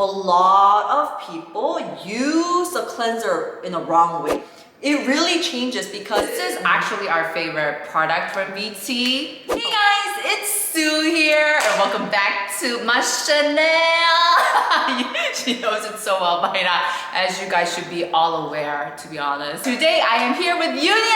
a lot of people use the cleanser in a wrong way. It really changes because This is actually our favorite product from VT. Hey guys, it's Sue here, and welcome back to my channel. She knows it so well by now, as you guys should be all aware, to be honest. Today I am here with Eunisoo.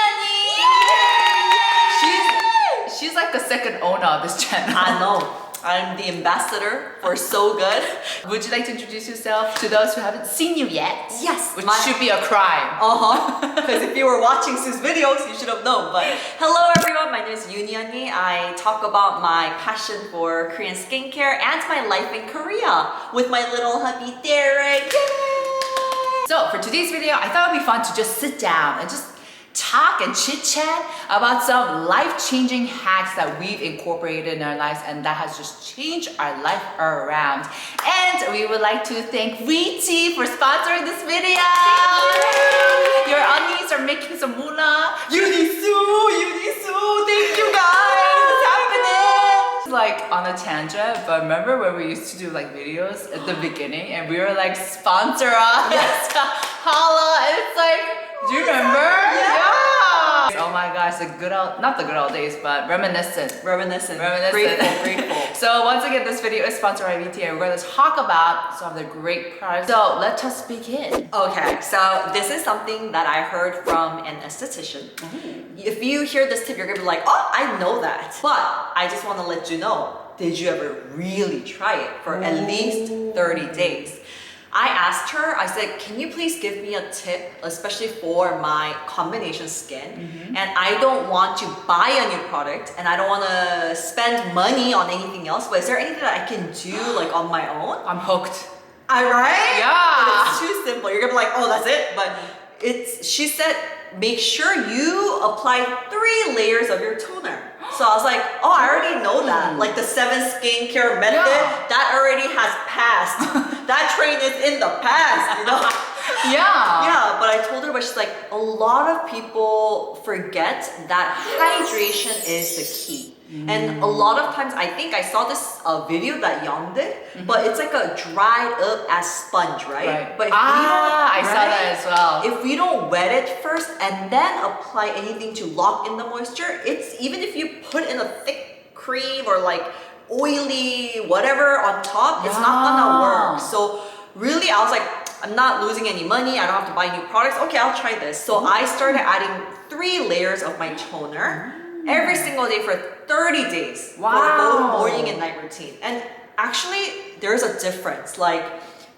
She's like the second owner of this channel. I know. I'm the ambassador for So Good. Would you like to introduce yourself to those who haven't seen you yet? Yes. Which should be a crime. Because if you were watching Sue's videos, you should have known. But hello everyone, my name is Eunisoo. I talk about my passion for Korean skincare and my life in Korea with my little hubby Derek. Yay! So for today's video, I thought it would be fun to just sit down and just talk and chit chat about some life-changing hacks that we've incorporated in our lives and that has just changed our life around. And we would like to thank VT for sponsoring this video. Your undies are making some moolah. Eunisoo, thank you guys. It's happening. Like on a tangent, but remember when we used to do like videos at the beginning and we were like, sponsor us, yes. Holla, and it's like, do you remember? Yeah. Oh my gosh, the good old, not the good old days, but reminiscent. Reminiscent. Grateful. So once again, this video is sponsored by VT and we're going to talk about some of the great products. So let us begin. Okay, so this is something that I heard from an esthetician. If you hear this tip, you're gonna be like, oh, I know that. But I just want to let you know, did you ever really try it for at least 30 days? I asked her, I said, can you please give me a tip, especially for my combination skin? And I don't want to buy a new product and I don't want to spend money on anything else, but is there anything that I can do like on my own? I'm hooked. Right? Yeah. But it's too simple. You're gonna be like, oh, that's it. But she said, make sure you apply 3 layers of your toner. So I was like, oh, I already know that. Like the 7 skincare method, that already has passed. That train is in the past, you know? Yeah, but I told her, but she's like, a lot of people forget that hydration is the key. And a lot of times, I think I saw this video that Young did, but it's like a dried up as sponge, right? But if I saw that as well. If we don't wet it first and then apply anything to lock in the moisture, it's even if you put in a thick cream or like oily whatever on top, it's not gonna work. So really, I was like, I'm not losing any money. I don't have to buy new products. Okay, I'll try this. So I started adding 3 layers of my toner every single day for 30 days for both morning and night routine. And actually, there's a difference. Like,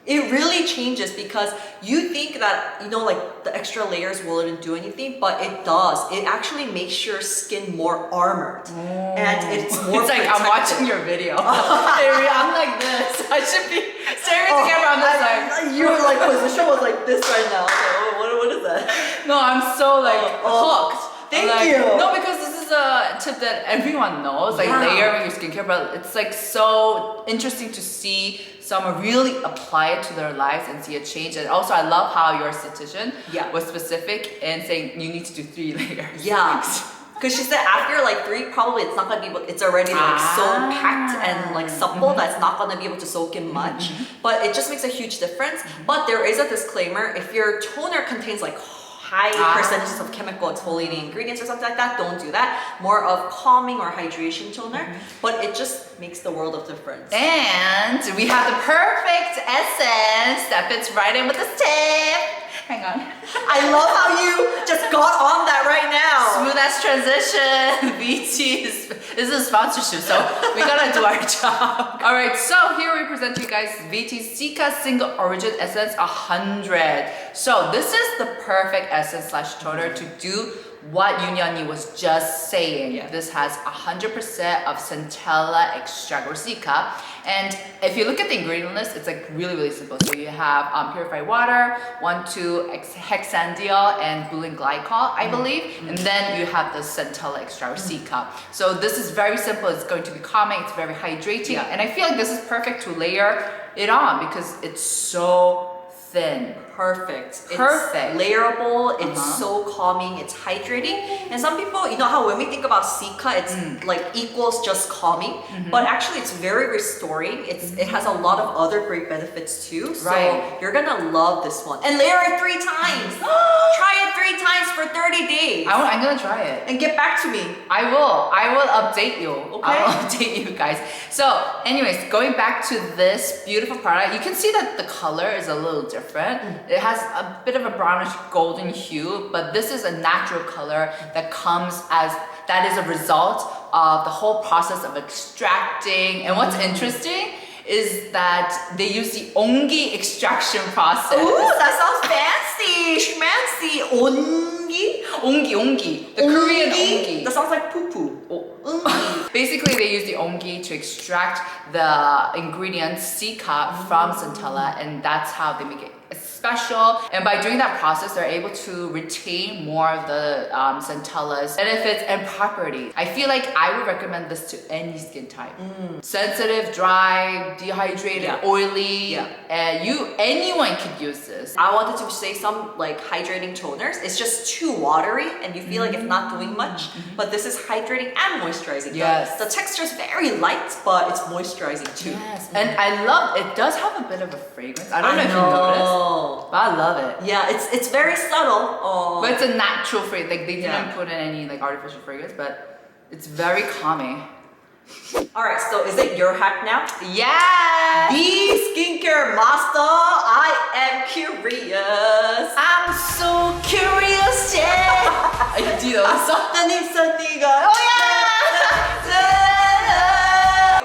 it really changes because you think that, you know, like the extra layers wouldn't do anything, but it does. It actually makes your skin more armored. And it's more It's like protected. I'm watching your video. I'm like this. I should be staring at the camera on this side. Your like position was like this right now. So what is that? No, I'm so like hooked. Thank you. No, because this is a tip that everyone knows, like layering your skincare, but it's like so interesting to see someone really apply it to their lives and see a change. And also I love how your esthetician was specific in saying you need to do 3 layers. Yeah. Because she said after like 3, probably it's not gonna be able, it's already like so packed and like supple that it's not gonna be able to soak in much. But it just makes a huge difference. But there is a disclaimer, if your toner contains like high percentages of chemical exfoliating ingredients or something like that, don't do that. More of calming or hydration toner, but it just makes the world of difference. And we have the perfect essence that fits right in with this tip. Hang on. I love how you just got on that right now. Smooth as transition. VT this is a sponsorship, so we gotta do our job. All right, so here we present to you guys VT's Cica Single Origin Essence 100. So this is the perfect essence / toner to do what Eunisoo was just saying. This has 100% of centella extract or Cica. And if you look at the ingredient list, it's like really simple. So you have purified water, 1,2-hexandiol, and butylene glycol, I believe. And then you have the centella extract or Cica. So this is very simple. It's going to be calming. It's very hydrating. And I feel like this is perfect to layer it on because it's so thin. Perfect. Perfect. It's layerable. It's so calming. It's hydrating. And some people, you know how when we think about Cica, it's like equals just calming, but actually it's very restoring. It has a lot of other great benefits too. So you're gonna love this one. And layer it 3 times. Try it 3 times for 30 days. I'm gonna try it. And get back to me. I will update you. Okay. I will update you guys. So anyways, going back to this beautiful product, you can see that the color is a little different. It has a bit of a brownish golden hue, but this is a natural color that is a result of the whole process of extracting. And what's interesting is that they use the ongi extraction process. Ooh, that sounds fancy. Schmancy. Ongi? Ongi. The Korean ongi. That sounds like poo-poo. Basically, they use the ongi to extract the ingredients Cica from centella, and that's how they make it special. And by doing that process, they're able to retain more of the centella's benefits and properties. I feel like I would recommend this to any skin type. Sensitive, dry, dehydrated, oily. Anyone could use this. I wanted to say some like hydrating toners. It's just too watery and you feel like it's not doing much. But this is hydrating and moisturizing. Yes. The texture is very light, but it's moisturizing too. Yes. And I love it. Does have a bit of a fragrance. I don't know if you noticed. But I love it. Yeah, it's very subtle. But it's a natural fragrance. Like they didn't put in any like artificial fragrance, but it's very calming. Alright, so is it your hack now? Yes! The skincare master, I am curious. I'm so curious, yeah! Do you know the song? Oh yeah!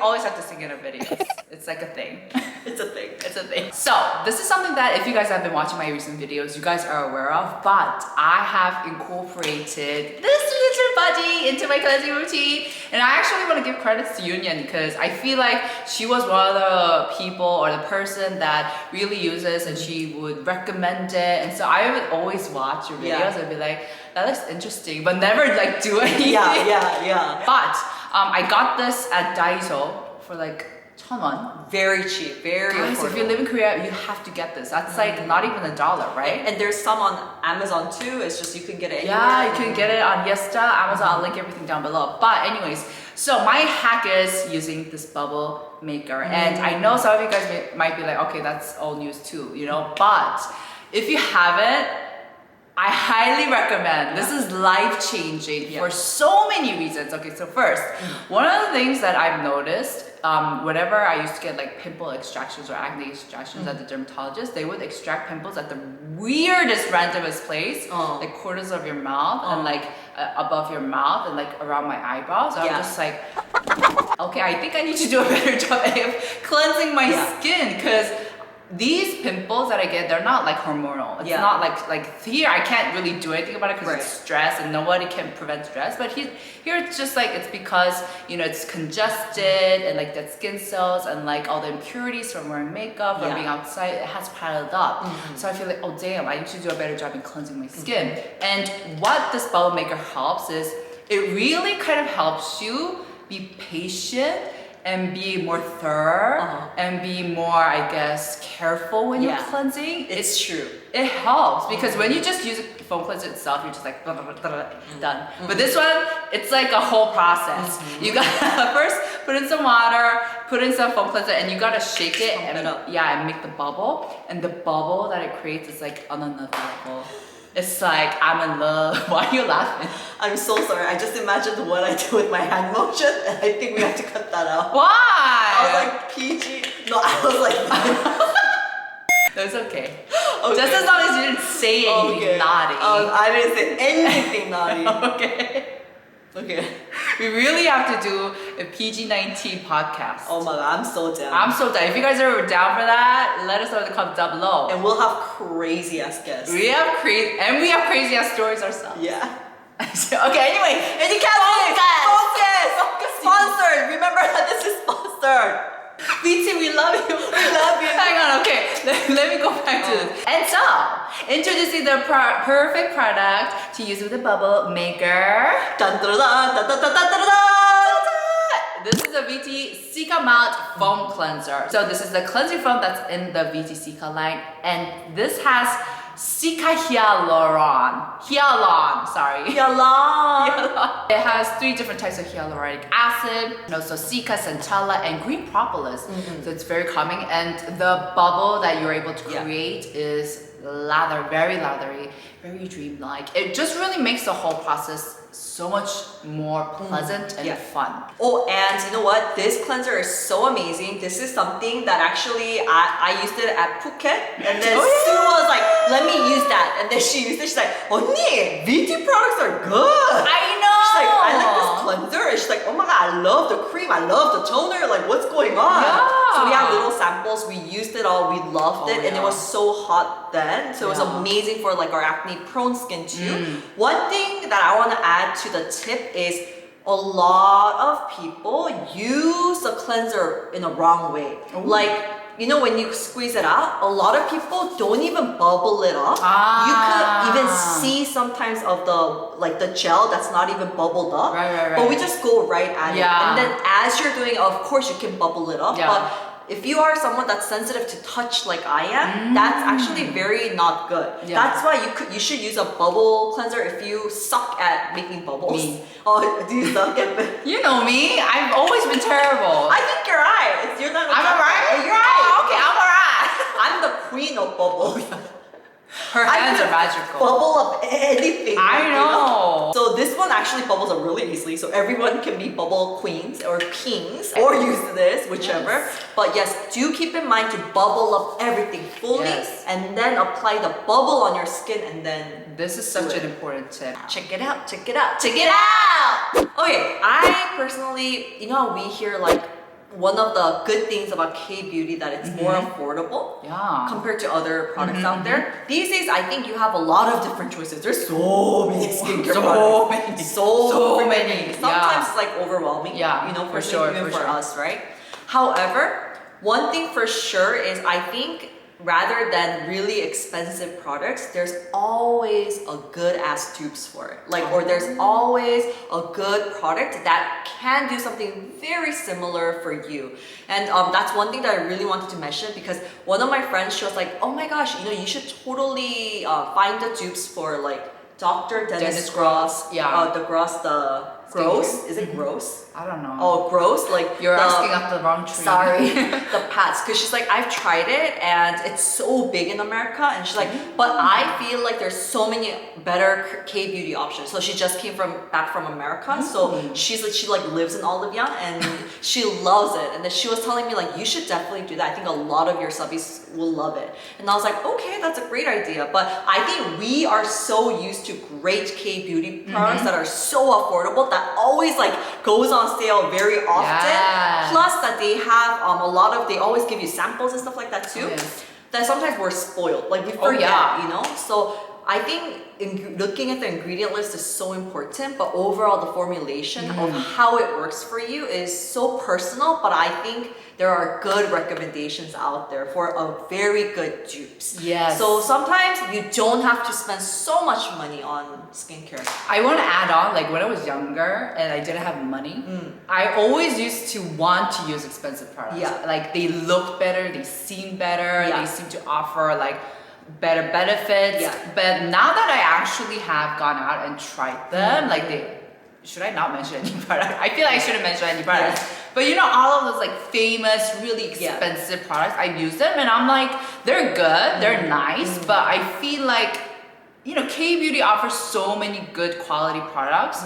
Always have to sing in a video. It's like a thing. It's a thing. It's a thing. So this is something that if you guys have been watching my recent videos, you guys are aware of, but I have incorporated this little buddy into my cleansing routine. And I actually want to give credits to Union because I feel like she was one of the people or the person that really uses and she would recommend it. And so I would always watch your videos and be like, that looks interesting, but never like do anything. Yeah. But I got this at Daiso for like 1,000원. Very cheap, very Guys, affordable. if you live in Korea, you have to get this. That's like not even $1, right? And there's some on Amazon too. It's just you can get it anywhere. Yeah, you can get it on Yesta, Amazon. I'll link everything down below. But anyways, so my hack is using this bubble maker. And I know some of you guys might be like, okay, that's old news too, you know? But if you haven't, I highly recommend. This is life-changing for so many reasons. Okay, so first, one of the things that I've noticed, whenever I used to get like pimple extractions or acne extractions at the dermatologist, they would extract pimples at the weirdest, randomest place, like corners of your mouth and like above your mouth and like around my eyebrows. I'm just like, okay, I think I need to do a better job of cleansing my skin because these pimples that I get, they're not like hormonal. It's not like here I can't really do anything about it because it's stress and nobody can prevent stress. But here it's just like it's because you know it's congested and like dead skin cells and like all the impurities from wearing makeup or being outside, it has piled up. So I feel like oh damn, I need to do a better job in cleansing my skin. And what this bubble maker helps is it really kind of helps you be patient and be more thorough and be more, I guess, careful when you're cleansing. It's true. It helps because when you just use a foam cleanser itself, you're just like blah, blah, blah, blah, done. But this one, it's like a whole process. You gotta first put in some water, put in some foam cleanser, and you gotta shake it and and make the bubble. And the bubble that it creates is like on another level. It's like, I'm in love. Why are you laughing? I'm so sorry. I just imagined what I do with my hand motion, and I think we have to cut that out. Why? I was like, PG. No, I was like... That's okay. Just as long as you didn't say anything naughty. I didn't say anything naughty. Okay. We really have to do a PG-19 podcast. Oh my god, I'm so down. I'm so down. If you guys are down for that, let us know in the comments down below. And we'll have crazy ass guests. We have crazy ass stories ourselves. Yeah. Okay, anyway. Focus! Sponsored! Remember that this is sponsored. BT, we love you. We love you. Hang on, okay. Let me go back to this. And so, introducing the perfect product to use with the bubble maker. Dun, dun, dun, dun, dun, dun, dun, dun, dun. This is a VT Cica Mount Foam Cleanser. So this is the cleansing foam that's in the VT Cica line. And this has Cica Hyalon, sorry. Hyalon. It has 3 different types of hyaluronic acid, and also Cica, centella, and green propolis. So it's very calming, and the bubble that you're able to create is very lathery, very dreamlike. It just really makes the whole process so much more pleasant and fun. Oh, and you know what? This cleanser is so amazing. This is something that actually I used it at Phuket, and then Sue was like, "Let me use that," and then she used it. She's like, "언니, VT products are good." I know. She's like, "I like this cleanser," and she's like, "Oh my god, I love the cream. I love the toner. Like, what's going on?" Yeah. So we have little samples. We used it all. We loved it, and it was so hot then. So it was amazing for like our acne-prone skin too. One thing that I want to add to the tip is a lot of people use the cleanser in a wrong way. Like, you know, when you squeeze it out, a lot of people don't even bubble it up. You could even see sometimes of the gel that's not even bubbled up. Right. But we just go right at it. And then as you're doing it, of course you can bubble it up. But if you are someone that's sensitive to touch like I am, that's actually very not good. That's why you should use a bubble cleanser if you suck at making bubbles. Me. Oh, do you suck at You know me, I've always been terrible. I think you're right. You're not. I'm alright? You're right. Oh, okay, I'm alright. I'm the queen of bubbles. Her hands are magical. Bubble up anything. I know. So this one actually bubbles up really easily. So everyone can be bubble queens or kings or use this, whichever. But yes, do keep in mind to bubble up everything fully and then apply the bubble on your skin and then This is such an important tip. check it out, check it out, check it out. Okay, I personally, you know, we hear like one of the good things about K-beauty that it's more affordable compared to other products out there. These days, I think you have a lot of different choices. There's so many skincare products. So many. Sometimes it's like overwhelming, you know, for us, right? However, one thing for sure is I think rather than really expensive products, there's always a good ass tubes for it. Like, or there's always a good product that can do something very similar for you. And that's one thing that I really wanted to mention because one of my friends, she was like, oh my gosh, you know, you should totally find the tubes for like Dr. Dennis Gross. The Gross? Is it Gross? I don't know. Oh, Gross? Like you're asking up the wrong tree. Sorry, the pads. Because she's like, I've tried it and it's so big in America. And she's like, but I feel like there's so many better K-beauty options. So she just came back from America. So she lives in Olivian and she loves it. And then she was telling me like, you should definitely do that. I think a lot of your subbies will love it. And I was like, okay, that's a great idea. But I think we are so used to great K-beauty products that are so affordable that always like goes on sale very often. Plus that they have they always give you samples and stuff like that too. That sometimes we're spoiled, like we forget, you know. So I think looking at the ingredient list is so important, but overall the formulation of how it works for you is so personal. But I think there are good recommendations out there for a very good dupes. Yes. So sometimes you don't have to spend so much money on skincare. I want to add on, like when I was younger and I didn't have money, I always used to want to use expensive products. Like they look better, they seem better, they seem to offer like better benefits. But now that I actually have gone out and tried them, should I not mention any product? I feel like I shouldn't mention any products. But you know, all of those like famous, really expensive products, I use them and I'm like, they're good, they're nice, but I feel like, you know, K-beauty offers so many good quality products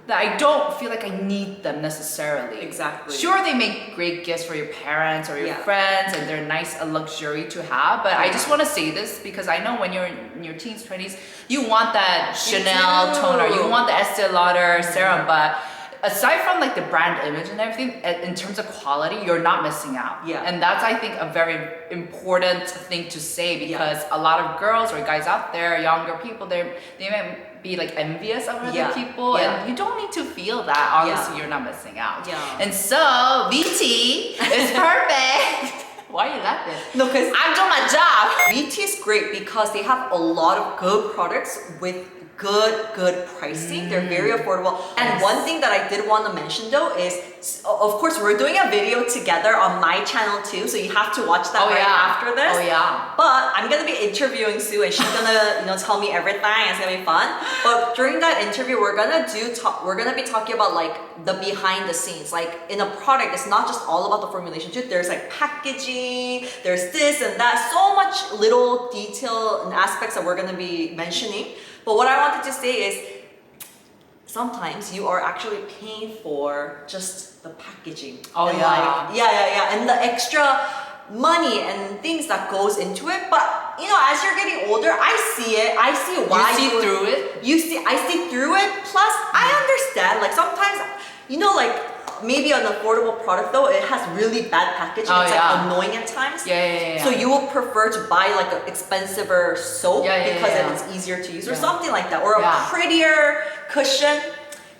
that I don't feel like I need them necessarily. Exactly. Sure, they make great gifts for your parents or your friends and they're nice, a luxury to have, but I just want to say this because I know when you're in your teens, 20s, you want that Chanel toner, you want the Estee Lauder serum, but aside from like the brand image and everything, in terms of quality, you're not missing out. And that's, I think, a very important thing to say because a lot of girls or guys out there, younger people, they might be like envious of other people and you don't need to feel that. Honestly, you're not missing out. And so, VT is perfect. Why are you laughing? No, because I'm doing my job. VT is great because they have a lot of good products with good pricing. They're very affordable. And one thing that I did want to mention though is, of course, we're doing a video together on my channel too, so you have to watch that after this. Oh yeah. But I'm gonna be interviewing Sue, and she's gonna, tell me everything. It's gonna be fun. But during that interview, we're gonna be talking about like the behind the scenes. Like in a product, it's not just all about the formulation too. There's like packaging, there's this and that, so much little detail and aspects that we're gonna be mentioning. But what I wanted to say is, sometimes you are actually paying for just the packaging. Oh, and yeah. and the extra money and things that goes into it. But as you're getting older, I see it. I see why you see through it. I see through it. Plus, I understand. Like sometimes, like maybe an affordable product though, it has really bad packaging. It's like annoying at times. Yeah. So you will prefer to buy like an expensiver soap because then it's easier to use or something like that, or a prettier cushion.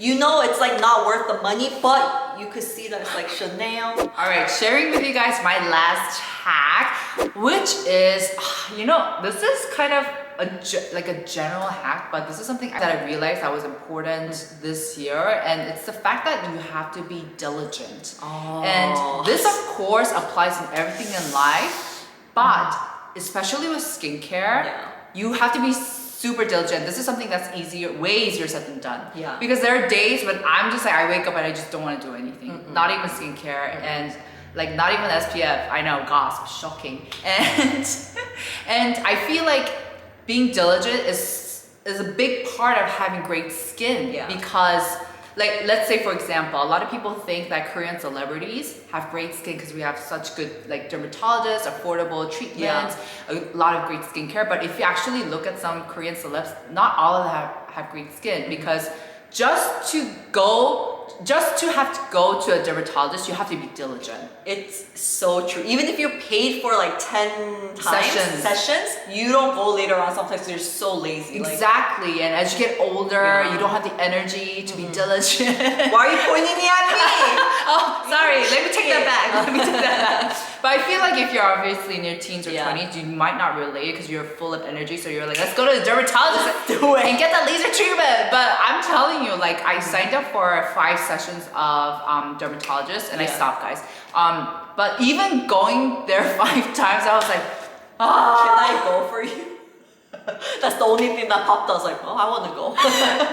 It's like not worth the money, but you could see that it's like Chanel. All right, sharing with you guys my last hack, which is, this is kind of a general hack, but this is something that I realized that was important this year, and it's the fact that you have to be diligent. And this, of course, applies in everything in life, but especially with skincare, you have to be super diligent. This is something that's way easier said than done. Yeah. Because there are days when I'm just like, I wake up and I just don't want to do anything. Not even skincare and like not even SPF. I know, gasp, shocking. And I feel like being diligent is a big part of having great skin. Because like, let's say for example, a lot of people think that Korean celebrities have great skin because we have such good like dermatologists, affordable treatments, a lot of great skincare. But if you actually look at some Korean celebs, not all of them have great skin, because just to have to go to a dermatologist, you have to be diligent. It's so true. Even if you're paid for like 10 sessions, you don't go later on sometimes because you're so lazy. Exactly. And as you get older, you don't have the energy to be diligent. Why are you pointing me at me? Oh, sorry. Let me take that back. But I feel like if you're obviously in your teens or 20s, you might not relate because you're full of energy. So you're like, let's go to the dermatologist and get that laser treatment. But I'm telling you, like I signed up for 5 sessions of dermatologist and I stopped, guys. But even going there 5 times, I was like, can I go for you? That's the only thing that popped. I was like, I want to go.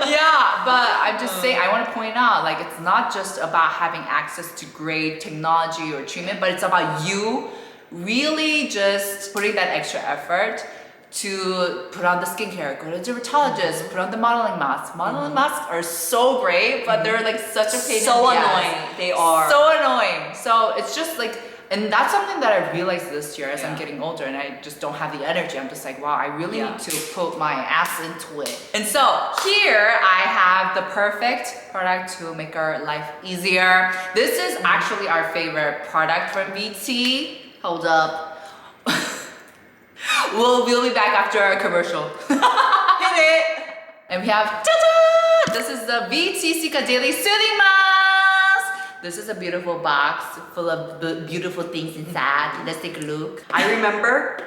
Yeah, but I'm just saying, I want to point out, like, it's not just about having access to great technology or treatment, but it's about you really just putting that extra effort to put on the skincare, go to a dermatologist, put on the modeling masks. Modeling masks are so great, but they're like such a pain in the ass. Annoying. They are. So annoying. So it's just like, and that's something that I realized this year as I'm getting older and I just don't have the energy. I'm just like, wow, I really need to put my ass into it. And so here I have the perfect product to make our life easier. This is actually our favorite product from VT. Hold up. We'll be back after our commercial. Hit it. And we have, ta-da! This is the VT Cica Daily Soothing Mask. This is a beautiful box full of beautiful things inside. Let's take a look. I remember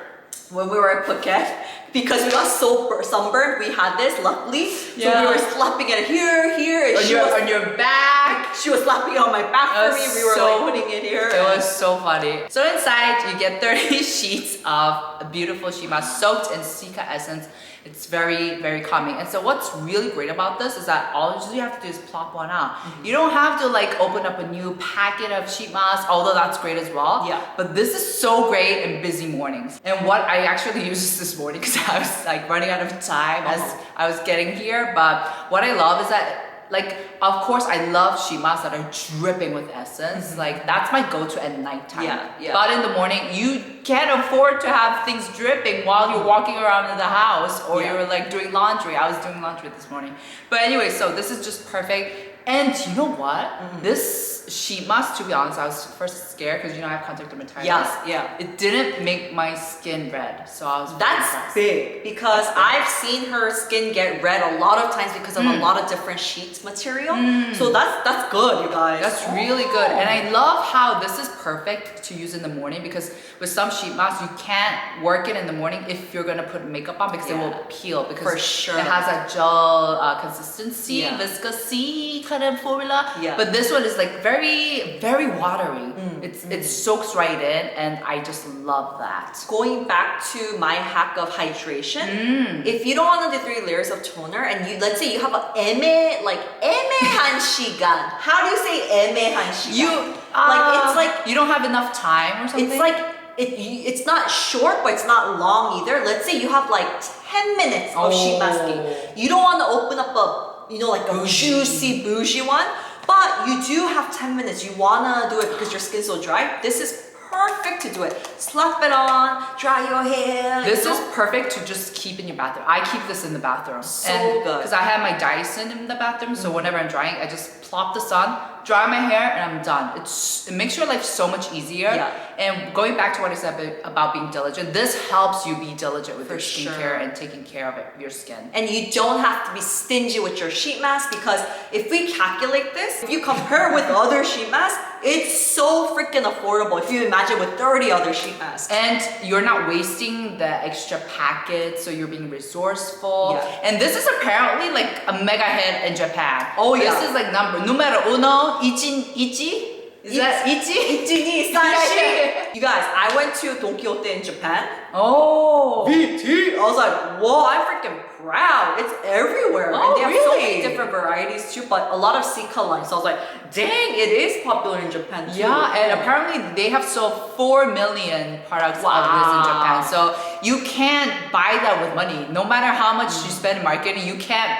when we were at Phuket, because we got so sunburned, we had this, luckily. So we were slapping it here, and on your back. She was slapping it on my back for me. We were like putting it here. It was so funny. So inside, you get 30 sheets of a beautiful sheet mask soaked in Cica essence. It's very, very calming. And so what's really great about this is that all you have to do is plop one out. You don't have to like open up a new packet of sheet masks, although that's great as well. But this is so great in busy mornings. And what I actually used this morning because I was like running out of time as I was getting here. But what I love is that, like, of course, I love sheet masks that are dripping with essence. Like, that's my go-to at nighttime. But in the morning, you can't afford to have things dripping while you're walking around in the house or you're like doing laundry. I was doing laundry this morning. But anyway, so this is just perfect. And you know what? This sheet mask, to be honest, I was first scared because I have contact dermatitis. Yeah. It didn't make my skin red, so I was. That's big because I've seen her skin get red a lot of times because of a lot of different sheets material. So that's good, you guys. That's really good, and I love how this is perfect to use in the morning because with some sheet masks you can't work it in the morning if you're gonna put makeup on because it will peel because For sure. it has a gel consistency, viscosity kind of formula. Yeah. But this one is like very, very watery. It soaks right in, and I just love that. Going back to my hack of hydration, if you don't want to do 3 layers of toner and let's say you have a 애매한 시간. How do you say 애매한 시간? It's like you don't have enough time or something. it's like it's not short but it's not long either. Let's say you have like 10 minutes of sheet masking. You don't want to open up a juicy bougie one, but you do have 10 minutes. You want to do it because your skin's so dry. This is perfect to do it. Slap it on, dry your hair. This is perfect to just keep in your bathroom. I keep this in the bathroom. So good. Because I have my Dyson in the bathroom, so whenever I'm drying, I just plop this on, dry my hair, and I'm done. It makes your life so much easier. Yeah. And going back to what I said about being diligent, this helps you be diligent with your skincare and taking care of your skin. And you don't have to be stingy with your sheet mask because if we calculate this, if you compare with other sheet masks, it's so freaking affordable if you imagine with 30 other sheet masks. And you're not wasting the extra packets, so you're being resourceful. Yeah. And this is apparently like a mega hit in Japan. Oh, yeah. This is like numero uno, ichi? Is that ichi? 이진이 사시. You guys, I went to Don Quixote in Japan. Oh. BT. I was like, whoa, I'm freaking proud. It's everywhere. Oh, and they have so really? many different varieties too, but a lot of Cica lines. So I was like, dang, it is popular in Japan too. Yeah, and apparently they have sold 4 million products of this in Japan. So you can't buy that with money. No matter how much you spend in marketing, you can't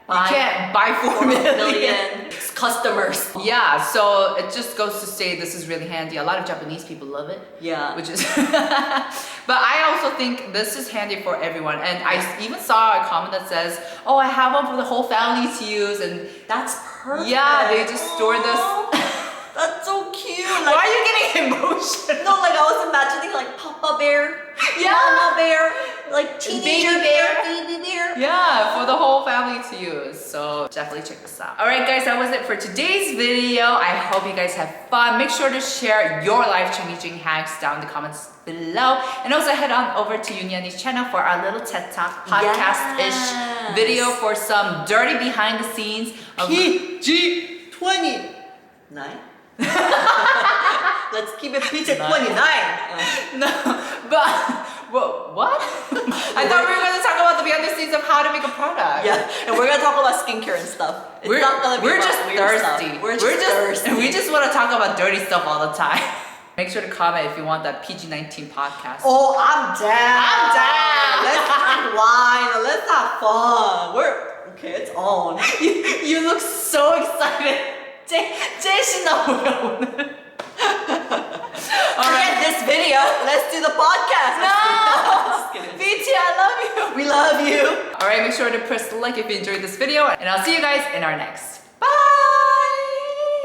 buy 4 million customers. Yeah, so it just goes to say this is really handy. A lot of Japanese people love it. Yeah. Which is but I also think this is handy for everyone. And I even saw a comment that says, oh, I have one for the whole family to use. And That's perfect. yeah, they just store this. That's so cute. Why are you getting emotional? No, like I was imagining like Papa Bear, Yeah. Mama Bear, like teenager Baby bear. baby bear. Yeah, for the whole family to use. So definitely check this out. Alright guys, that was it for today's video. I hope you guys had fun. Make sure to share your life-changing hacks down in the comments below. And also head on over to Eunisoo's channel for our little TED Talk podcast-ish Yes. video for some dirty behind the scenes of PG-29. Let's keep it PG-29. No, but what? I thought we were going to talk about the behind the scenes of how to make a product. Yeah, and we're gonna talk about skincare and stuff. It's not gonna be we're about just weird thirsty. stuff. We're just thirsty. And we just want to talk about dirty stuff all the time. Make sure to comment if you want that PG-19 podcast. Oh, I'm down. I'm down. Let's drink wine. Let's have fun. Okay, it's on. You look so excited. 제일 신나 보여 오늘. Forget this video. Let's do the podcast. No! Just kidding. BT, I love you. We love you. Alright, make sure to press like if you enjoyed this video, and I'll see you guys in our next